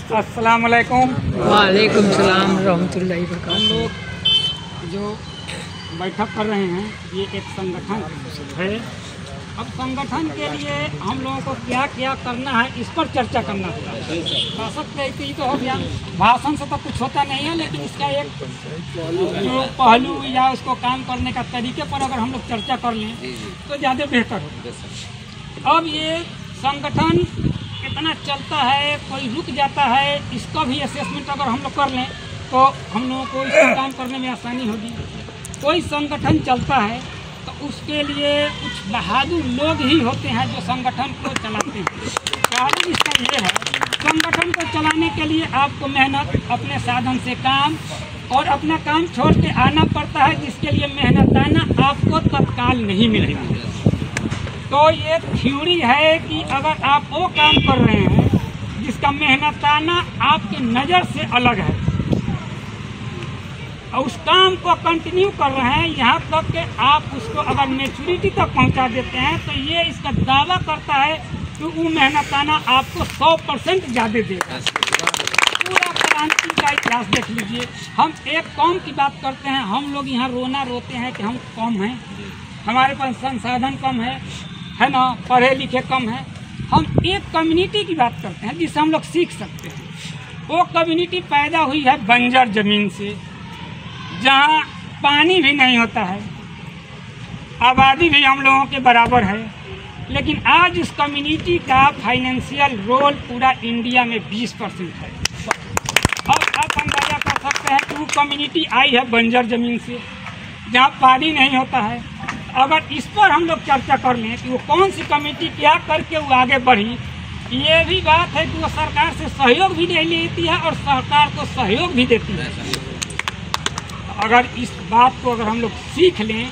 अस्सलाम वालेकुम। वालेकुम सलाम रहमतुल्लाहि व हम लोग जो बैठक कर रहे हैं ये एक संगठन है। अब संगठन के लिए हम लोगों को क्या क्या करना है इस पर चर्चा करना होता है। शासक व्यक्ति तो हो गया, भाषण से तो कुछ होता नहीं है, लेकिन इसका एक जो पहलू या उसको काम करने का तरीके पर अगर हम लोग चर्चा कर लें तो ज़्यादा बेहतर होगा। अब ये संगठन कितना चलता है, कोई रुक जाता है, इसका भी असेसमेंट अगर हम लोग कर लें तो हम लोगों को इसका काम करने में आसानी होगी। कोई संगठन चलता है तो उसके लिए कुछ बहादुर लोग ही होते हैं जो संगठन को चलाते हैं। कारण इसका ये है, संगठन को चलाने के लिए आपको मेहनत, अपने साधन से काम और अपना काम छोड़ के आना पड़ता है, जिसके लिए मेहनताना आपको तत्काल नहीं मिलेगा। तो ये थ्योरी है कि अगर आप वो काम कर रहे हैं जिसका मेहनताना आपके नज़र से अलग है और उस काम को कंटिन्यू कर रहे हैं, यहाँ तक कि आप उसको अगर मैच्योरिटी तक पहुँचा देते हैं, तो ये इसका दावा करता है कि वो मेहनताना आपको 100% ज़्यादा देगा। पूरा क्रांति का इतिहास देख लीजिए। हम एक कौम की बात करते हैं, हम लोग यहाँ रोना रोते हैं कि हम कम हैं, हमारे पास संसाधन कम है ना, पढ़े लिखे कम हैं। हम एक कम्युनिटी की बात करते हैं जिससे हम लोग सीख सकते हैं। वो कम्युनिटी पैदा हुई है बंजर ज़मीन से, जहाँ पानी भी नहीं होता है, आबादी भी हम लोगों के बराबर है, लेकिन आज उस कम्युनिटी का फाइनेंशियल रोल पूरा इंडिया में 20% है। अब आप अंदाज़ा कर सकते हैं कि वो कम्युनिटी आई है बंजर ज़मीन से, जहाँ पानी नहीं होता है। अगर इस पर हम लोग चर्चा कर लें कि वो कौन सी कमेटी क्या करके वो आगे बढ़ी, ये भी बात है कि वो सरकार से सहयोग भी ले लेती है और सरकार को सहयोग भी देती है। अगर इस बात को अगर हम लोग सीख लें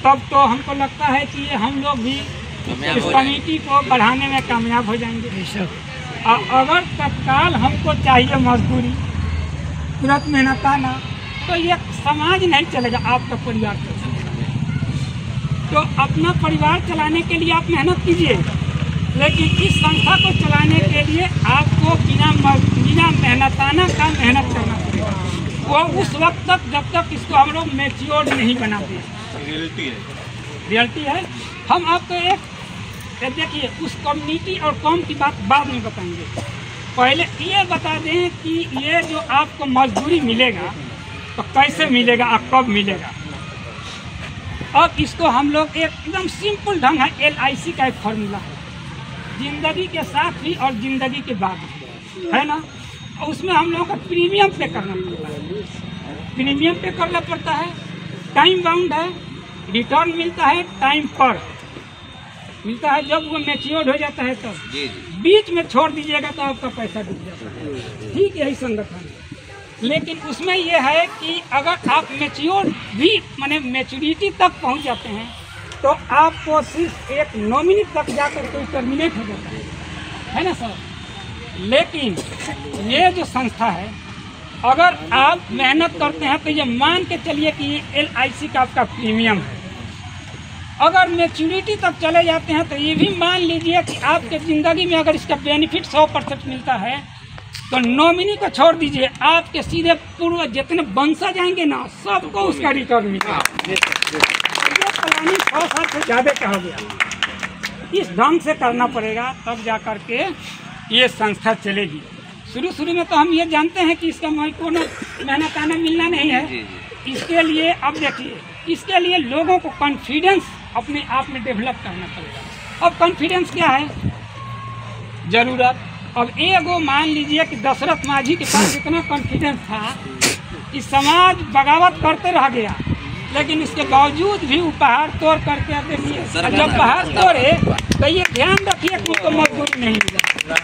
तब तो हमको लगता है कि हम लोग भी इस कमेटी को बढ़ाने में कामयाब हो जाएंगे। अगर तत्काल हमको चाहिए मजदूरी, तुरंत मेहनताना, तो ये समाज नहीं चलेगा, आपका परिवार चलेगा। तो अपना परिवार चलाने के लिए आप मेहनत कीजिए, लेकिन इस संस्था को चलाने के लिए आपको बिना मेहनताना का मेहनत करना पड़ेगा। वो उस वक्त तक जब तक इसको हम लोग मैच्योर नहीं बनाते। रियलिटी है। हम आपको एक देखिए, उस कम्युनिटी और कौम की बात बाद में बताएंगे। पहले ये बता दें कि ये जो आपको मजदूरी मिलेगा तो कैसे मिलेगा और कब मिलेगा। अब इसको हम लोग एकदम सिंपल ढंग है, LIC का एक फार्मूला है, जिंदगी के साथ भी और जिंदगी के बाद भी, है ना। और उसमें हम लोगों को प्रीमियम पे करना पड़ता है, प्रीमियम पे करना पड़ता है, टाइम बाउंड है, रिटर्न मिलता है टाइम पर मिलता है। जब वो मैच्योर हो जाता है तब बीच में छोड़ दीजिएगा तो आपका पैसा डूब जाता है। ठीक यही संगठन है, लेकिन उसमें यह है कि अगर आप मैच्योर भी माने मैच्योरिटी तक पहुंच जाते हैं तो आपको सिर्फ एक नॉमिनी तक जाकर कोई टर्मिनेट हो जाता है ना सर। लेकिन ये जो संस्था है, अगर आप मेहनत करते हैं तो ये मान के चलिए कि ये LIC का आपका प्रीमियम है। अगर मैच्योरिटी तक चले जाते हैं तो ये भी मान लीजिए कि आपके ज़िंदगी में अगर इसका बेनिफिट 100% मिलता है तो नॉमिनी को छोड़ दीजिए, आपके सीधे पूर्व जितने वंशज आएंगे ना, सबको उसका रिटर्न मिलेगा। ये प्लानिंग 100 साल से ज़्यादा का हो गया। इस ढंग से करना पड़ेगा, तब जा कर के ये संस्था चलेगी। शुरू में तो हम ये जानते हैं कि इसका को मेहनताना मिलना नहीं है। इसके लिए अब देखिए, इसके लिए लोगों को कॉन्फिडेंस अपने आप में डेवलप करना पड़ेगा। अब कॉन्फिडेंस क्या है, ज़रूरत। अब एगो मान लीजिए कि दशरथ माझी के पास इतना कॉन्फिडेंस था कि समाज बगावत करते रह गया, लेकिन इसके बावजूद भी वो पहाड़ तोड़ करके देखिए, जब पहाड़ तोड़े तो ये ध्यान रखिए कि उनको मजदूरी नहीं मिला,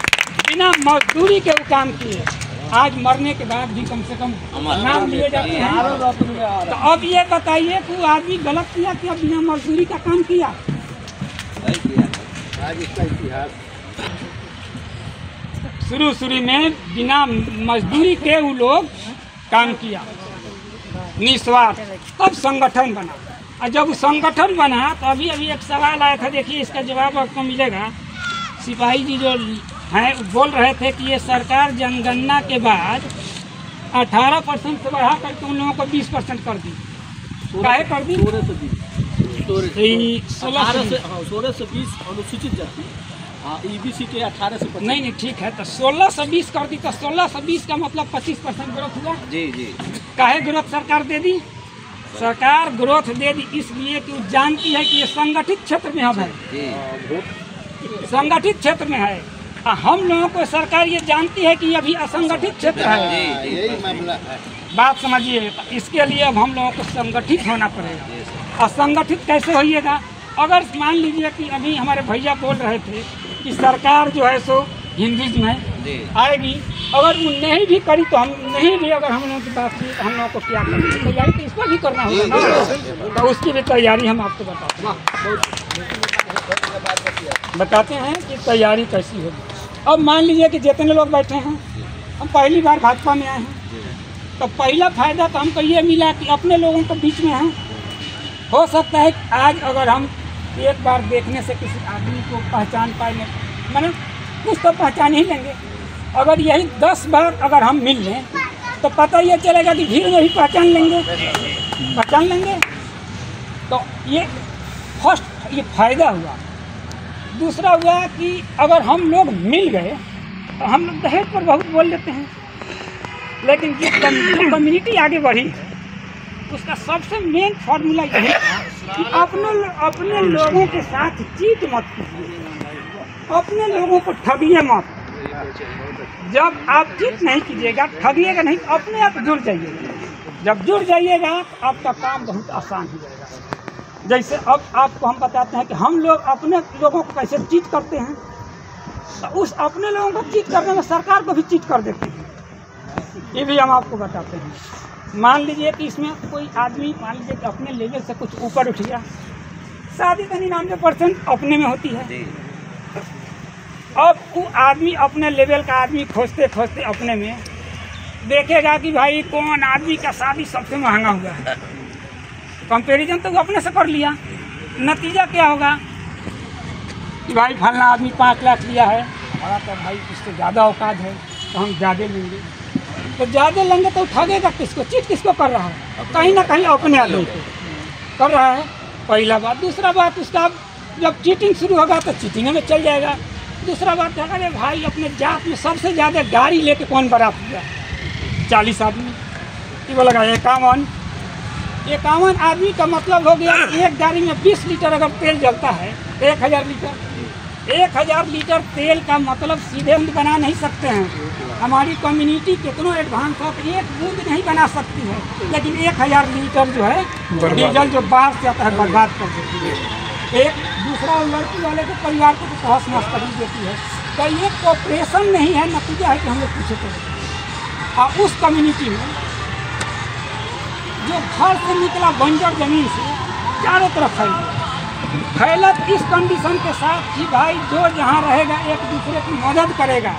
बिना मजदूरी के वो काम किए। आज मरने के बाद भी कम से कम नाम लिए जाते हैं। तो अब ये बताइए कि वो आदमी गलत किया कि बिना मजदूरी का काम किया। आज इसका इतिहास शुरू में बिना मजदूरी के वो लोग काम किया, निस्वार्थ। तब संगठन बना, और जब संगठन बना तो अभी एक सवाल आया था, देखिए इसका जवाब आपको मिलेगा। सिपाही जी जो हैं बोल रहे थे कि ये सरकार जनगणना के बाद 18% से बढ़ा करके उन लोगों को 20% कर दी। काहे कर दी? 16 से 20 अनुसूचित जाति, ईबीसी के 18 से 25। नहीं ठीक है, तो 16 से 20 कर दी, तो 16 से 20 का मतलब 25% ग्रोथ हुआ। जी जी। काहे ग्रोथ सरकार दे दी? सरकार ग्रोथ दे दी इसलिए कि वो जानती है कि ये संगठित क्षेत्र में अब है, संगठित क्षेत्र में है। हम लोगों को सरकार ये जानती है कि अभी असंगठित क्षेत्र है। यही मामला है। बात समझिए, इसके लिए अब हम लोगों को संगठित होना पड़ेगा। असंगठित कैसे होइएगा? अगर मान लीजिए कि अभी हमारे भैया बोल रहे थे कि सरकार जो है सो हिंदुइज्म में आएगी, अगर वो नहीं भी करी तो हम नहीं भी, अगर हम लोगों की बात की तो हम लोगों को क्या करना है? तैयारी तो इस पर भी करना होगा ना, तो उसकी भी तैयारी हम आपको बताते हैं कि तैयारी कैसी होगी। अब मान लीजिए कि जितने लोग बैठे हैं, हम पहली बार भाजपा में आए हैं, तो पहला फायदा तो हमको ये मिला कि अपने लोगों के बीच में हैं। हो सकता है कि आज अगर हम एक बार देखने से किसी आदमी को पहचान पाए, मैंने कुछ तो पहचान ही लेंगे। अगर यही 10 बार अगर हम मिल लें तो पता ये चलेगा कि भीड़ में भी पहचान लेंगे। तो ये फर्स्ट ये फायदा हुआ। दूसरा हुआ कि अगर हम लोग मिल गए तो हम लोग दहेज पर बहुत बोल लेते हैं, लेकिन जो कम्युनिटी आगे बढ़ी उसका सबसे मेन फार्मूला यही है कि अपने लोगों के साथ चीट मत कीजिए, अपने लोगों को ठगिए मत। जब आप चीट नहीं कीजिएगा, ठगिएगा नहीं, अपने आप जुड़ जाइएगा। जब जुड़ जाइएगा तो आपका काम बहुत आसान हो जाएगा। जैसे अब आपको हम बताते हैं कि हम लोग अपने लोगों को कैसे चीट करते हैं, तो उस अपने लोगों को चीट करने में सरकार को भी चीट कर देते हैं। ये भी हम आपको बताते हैं। मान लीजिए कि इसमें कोई आदमी मान लीजिए कि अपने लेवल से कुछ ऊपर उठ गया, शादी का 99% अपने में होती है। अब वो आदमी अपने लेवल का आदमी खोजते खोजते अपने में देखेगा कि भाई कौन आदमी का शादी सबसे महंगा हुआ है, कंपैरिजन तो वो अपने से कर लिया। नतीजा क्या होगा कि भाई फलना आदमी 5 लाख लिया है, हमारा तो भाई इससे ज़्यादा औकात है तो हम ज़्यादा लेंगे। तो ज़्यादा लेंगे तो ठगेगा किसको? चीट किसको कर रहा है? कहीं ना कहीं अपने आदमी को कर रहा है, पहला बात। दूसरा बात, उसका जब चीटिंग शुरू होगा तो चीटिंग में चल जाएगा। दूसरा बात है, अरे भाई अपने जात में सबसे ज़्यादा गाड़ी लेके कौन बारात हुआ? 40 आदमी। ये बोलेगा 51 आदमी का मतलब हो गया एक गाड़ी में 20 लीटर अगर तेल जलता है तो 1000 लीटर तेल का मतलब सीधे हम बना नहीं सकते हैं। हमारी कम्युनिटी कितनों एडवांस हो तो एक बूंद नहीं बना सकती है, लेकिन 1000 लीटर जो है डीजल जो बाहर से आता है बर्बाद कर देती है। एक दूसरा लड़की वाले के परिवार को तो तहस नहस कर देती है। तो ये कोऑपरेशन नहीं है, नतीजा है कि हम लोग पीछे पड़े। और उस कम्युनिटी में जो घर से निकला बंजर जमीन से चारों तरफ फैला इस कंडीशन के साथ कि भाई जो जहाँ रहेगा एक दूसरे की मदद करेगा,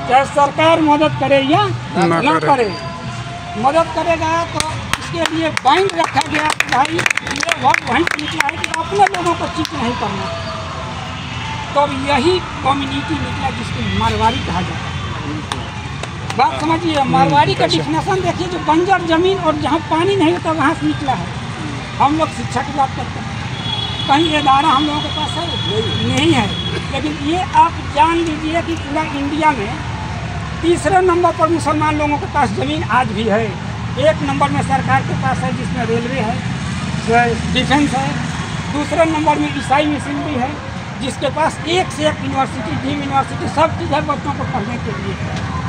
चाहे सरकार मदद करे या न करे, मदद करेगा। तो इसके लिए बैंक रखा गया कि भाई ये वक्त वहीं निकला है कि अपने लोगों को चीट नहीं करना। तो यही कम्युनिटी निकला जिसको मारवाड़ी कहा जाता है। बात समझिए, मारवाड़ी का डिफिनेशन देखिए, जो बंजर जमीन और जहाँ पानी नहीं होता वहाँ से निकला है। हम लोग शिक्षा की बात करते हैं, कहीं इदारा हम लोगों के पास है नहीं है, लेकिन ये आप जान लीजिए कि पूरा इंडिया में तीसरे नंबर पर मुसलमान लोगों के पास ज़मीन आज भी है। 1 नंबर में सरकार के पास है जिसमें रेलवे है, डिफेंस है। दूसरे नंबर में ईसाई मिशनरी है जिसके पास 1 से 1 यूनिवर्सिटी, डीम यूनिवर्सिटी सब चीज़ है बच्चों को पढ़ने के लिए।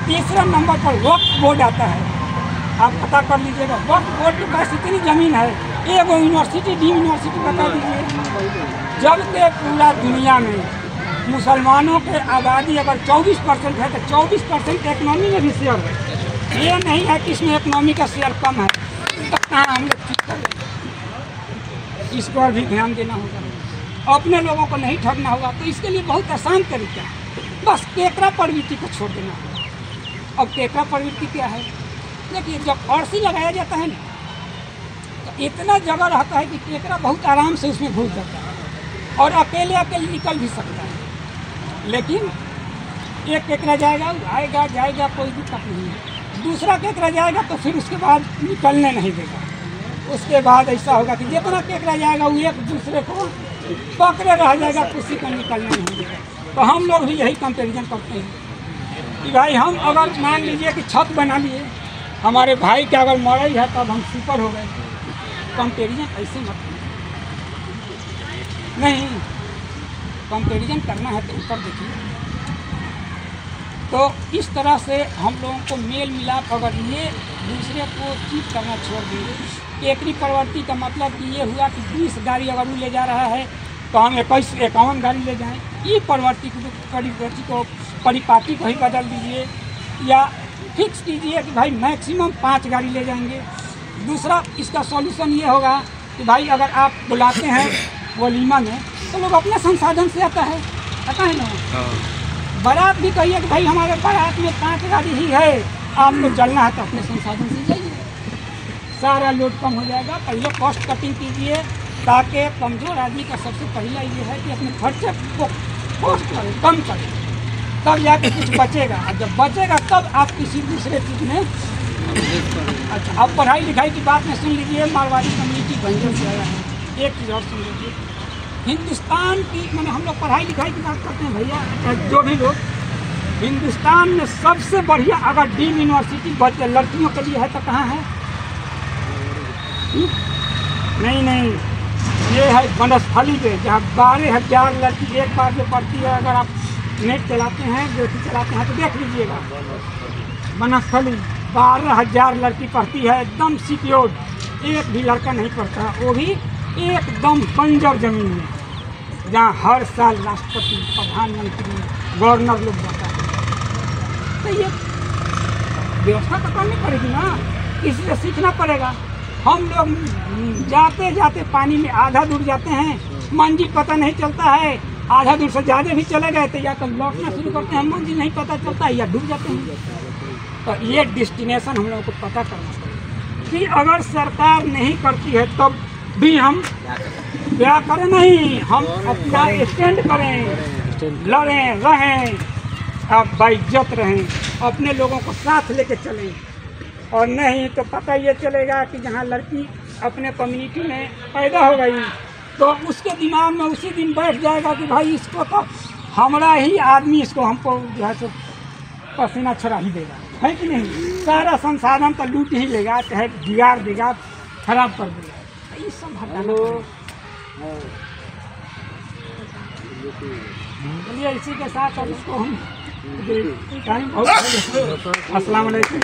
तीसरे नंबर पर वक्फ बोर्ड आता है, आप पता कर लीजिएगा। वक्फ बोर्ड के पास इतनी ज़मीन है, एक यूनिवर्सिटी, डीम यूनिवर्सिटी बता दीजिए। जबकि पूरा दुनिया में मुसलमानों के आबादी अगर 24% है तो 24% इकनॉमी में भी शेयर है। ये नहीं है कि इसमें इकनॉमी का शेयर कम है, तो कहाँ हम लोग ठीक करें? इस पर भी ध्यान देना होगा। अपने लोगों को नहीं ठगना होगा। तो इसके लिए बहुत आसान तरीका है, बस केकरा प्रवृत्ति को छोड़ देना होगा। अब केकरा प्रवृत्ति क्या है? देखिए, जब अरसी लगाया जाता है ना तो इतना जगह रहता है कि केकरा बहुत आराम से उसमें घुस जाता है और अकेले निकल भी सकता है। लेकिन एक केकड़ा जाएगा, आएगा जाएगा, कोई दिक्कत नहीं है। दूसरा केकड़ा जाएगा तो फिर उसके बाद निकलने नहीं देगा। उसके बाद ऐसा होगा कि जितना केकड़ा जाएगा वो एक दूसरे को पकड़े रह जाएगा, किसी को निकलने नहीं देगा। तो हम लोग भी यही कंपेरिजन करते हैं कि भाई हम अगर मान लीजिए कि छत बना लिए, हमारे भाई का अगर मरई है तब हम सुपर हो गए। कंपेरिजन ऐसे मत नहीं, कंपेरिजन करना है तो ऊपर देखिए। तो इस तरह से हम लोगों को मेल मिलाप, अगर ये दूसरे को चीट करना छोड़ देंगे। एकरी प्रवृत्ति का मतलब कि ये हुआ कि 20 गाड़ी अगर वो ले जा रहा है तो हम 51 गाड़ी ले जाएं। ये प्रवृत्ति को परिपाटी को ही बदल दीजिए, या फिक्स कीजिए कि भाई मैक्सिमम 5 गाड़ी ले जाएंगे। दूसरा इसका सॉल्यूशन ये होगा कि भाई अगर आप बुलाते हैं वलीमा में तो लोग अपने संसाधन से आता है ना। बारात भी कहिए कि भाई हमारे बारात में 5 गाड़ी ही है, आपको चलना है तो अपने संसाधन से जाइए, सारा लोड कम हो जाएगा। पहले कॉस्ट कटिंग कीजिए, ताकि कमज़ोर आदमी का सबसे पहला ये है कि अपने खर्चे को कॉस्ट करें, कम करें, तब जाके कुछ बचेगा। और जब बचेगा तब आप किसी दूसरे चीज़ में। अच्छा, अब पढ़ाई लिखाई की बात में सुन लीजिए। मारवाड़ी कम्युनिटी भंजन से आया है। एक चीज़ और सुन लीजिए, हिंदुस्तान की मैंने हम लोग पढ़ाई लिखाई की बात करते हैं भैया, जो भी लोग, हिंदुस्तान में सबसे बढ़िया अगर डीम यूनिवर्सिटी बच्चे लड़कियों के लिए है तो कहाँ है? नहीं, ये है बनस्थली पे, जहाँ 12,000 लड़की एक बार में पढ़ती है। अगर आप नेट चलाते हैं, बेटी चलाते हैं तो देख लीजिएगा। बनस्थली 12,000 लड़की पढ़ती है, एकदम सिक्योर। एक भी लड़का नहीं पढ़ता, वो भी एकदम बंजर जमीन में, जहाँ हर साल राष्ट्रपति, प्रधानमंत्री, गवर्नर लोग जाता है। तो ये व्यवस्था तो करनी पड़ेगी ना, इसलिए सीखना पड़ेगा। हम लोग जाते जाते पानी में आधा दूर जाते हैं, मंजिल पता नहीं चलता है, आधा दूर से ज़्यादा भी चले गए तो या तो लौटना शुरू करते हैं, मंजिल नहीं पता चलता है, या डूब जाते हैं। तो ये डेस्टिनेशन हम लोगों को पता करना चाहिए कि अगर सरकार नहीं करती है तब भी हम क्या करें, नहीं हम अपना स्टैंड करें, लड़ें, रहें, अब बाइज्जत रहें, अपने लोगों को साथ लेके चलें। और नहीं तो पता ये चलेगा कि जहाँ लड़की अपने कम्युनिटी में पैदा हो गई तो उसके दिमाग में उसी दिन बैठ जाएगा कि भाई इसको तो हमारा ही आदमी, इसको हमको जो है सो पसीना छुड़ा ही देगा, है कि नहीं? सारा संसाधन तो लूट ही लेगा, चाहे बिगाड़ देगा, खराब कर देगा। ये सब हटाना। चलिए इसी के साथ अब इसको हम टाइम बहुत। अस्सलाम वालेकुम।